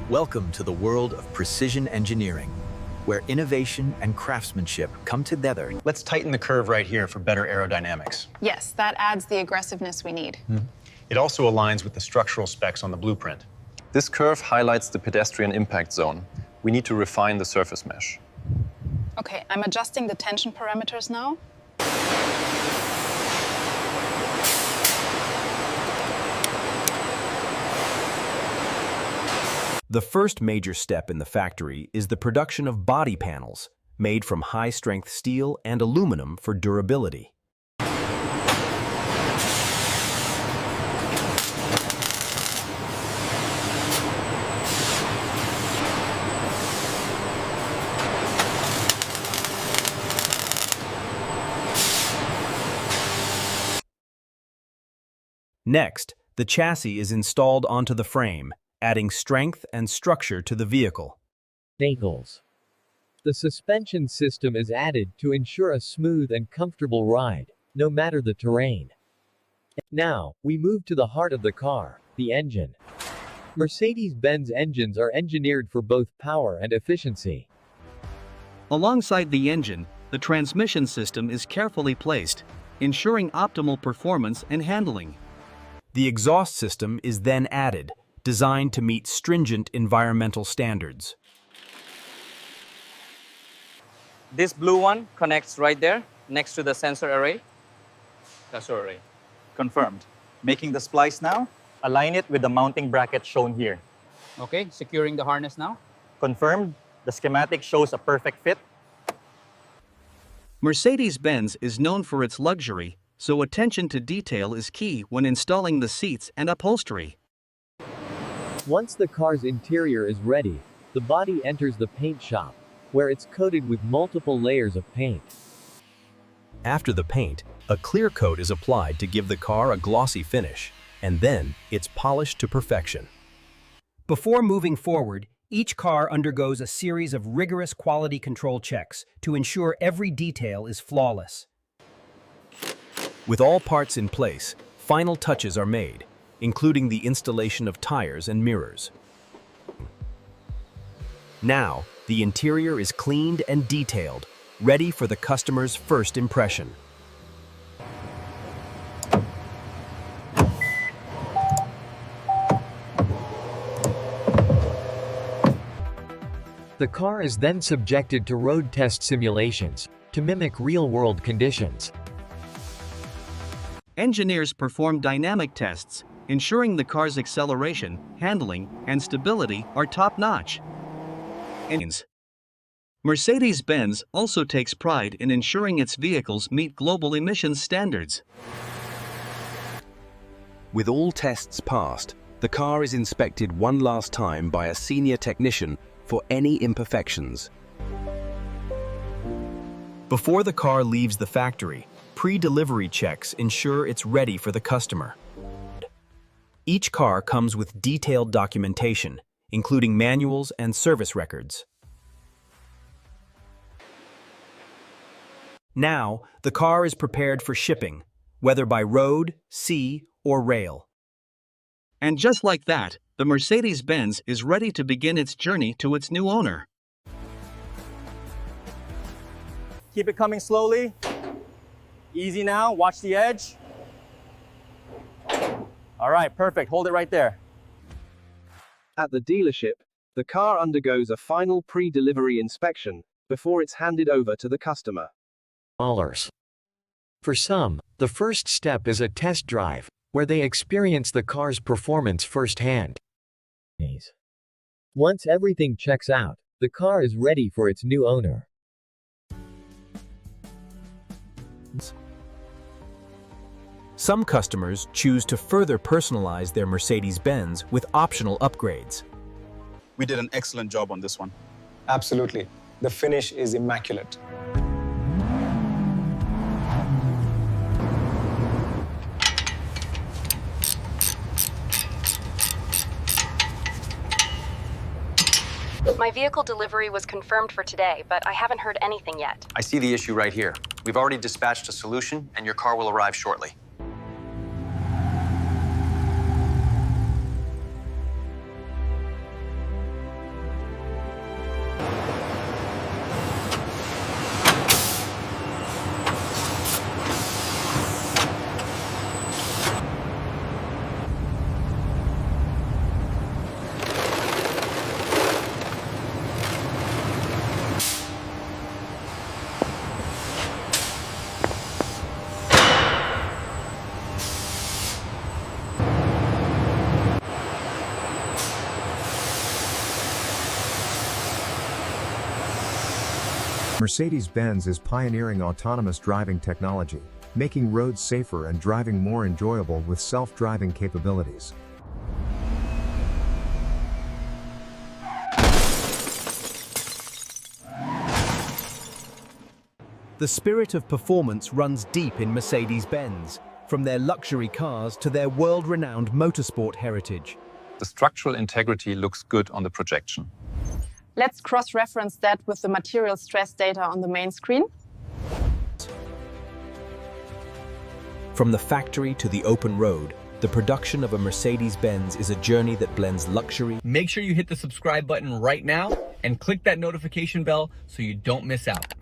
Welcome to the world of precision engineering, where innovation and craftsmanship come together. Let's tighten the curve right here for better aerodynamics. Yes, that adds the aggressiveness we need. It also aligns with the structural specs on the blueprint. This curve highlights the pedestrian impact zone. We need to refine the surface mesh. Okay, I'm adjusting the tension parameters now. The first major step in the factory is the production of body panels, made from high-strength steel and aluminum for durability. Next, the chassis is installed onto the frame, adding strength and structure to the vehicle. Ankles. The suspension system is added to ensure a smooth and comfortable ride, no matter the terrain. Now, we move to the heart of the car, the engine. Mercedes-Benz engines are engineered for both power and efficiency. Alongside the engine, the transmission system is carefully placed, ensuring optimal performance and handling. The exhaust system is then added, designed to meet stringent environmental standards. This blue one connects right there, next to the sensor array. Sensor array. Confirmed. Making the splice now. Align it with the mounting bracket shown here. Okay, securing the harness now. Confirmed. The schematic shows a perfect fit. Mercedes-Benz is known for its luxury, so attention to detail is key when installing the seats and upholstery. Once the car's interior is ready, the body enters the paint shop, where it's coated with multiple layers of paint. After the paint, a clear coat is applied to give the car a glossy finish, and then it's polished to perfection. Before moving forward, each car undergoes a series of rigorous quality control checks to ensure every detail is flawless. With all parts in place, final touches are made, including the installation of tires and mirrors. Now, the interior is cleaned and detailed, ready for the customer's first impression. The car is then subjected to road test simulations to mimic real-world conditions. Engineers perform dynamic tests, ensuring the car's acceleration, handling, and stability are top-notch. Mercedes-Benz also takes pride in ensuring its vehicles meet global emissions standards. With all tests passed, the car is inspected one last time by a senior technician for any imperfections. Before the car leaves the factory, pre-delivery checks ensure it's ready for the customer. Each car comes with detailed documentation, including manuals and service records. Now, the car is prepared for shipping, whether by road, sea, or rail. And just like that, the Mercedes-Benz is ready to begin its journey to its new owner. Keep it coming slowly. Easy now, watch the edge. All right, perfect, hold it right there. At the dealership, the car undergoes a final pre-delivery inspection before it's handed over to the customer. For some, the first step is a test drive, where they experience the car's performance firsthand. Once everything checks out, the car is ready for its new owner. Some customers choose to further personalize their Mercedes-Benz with optional upgrades. We did an excellent job on this one. Absolutely. The finish is immaculate. My vehicle delivery was confirmed for today, but I haven't heard anything yet. I see the issue right here. We've already dispatched a solution, and your car will arrive shortly. Mercedes-Benz is pioneering autonomous driving technology, making roads safer and driving more enjoyable with self-driving capabilities. The spirit of performance runs deep in Mercedes-Benz, from their luxury cars to their world-renowned motorsport heritage. The structural integrity looks good on the projection. Let's cross-reference that with the material stress data on the main screen. From the factory to the open road, the production of a Mercedes-Benz is a journey that blends luxury. Make sure you hit the subscribe button right now and click that notification bell so you don't miss out.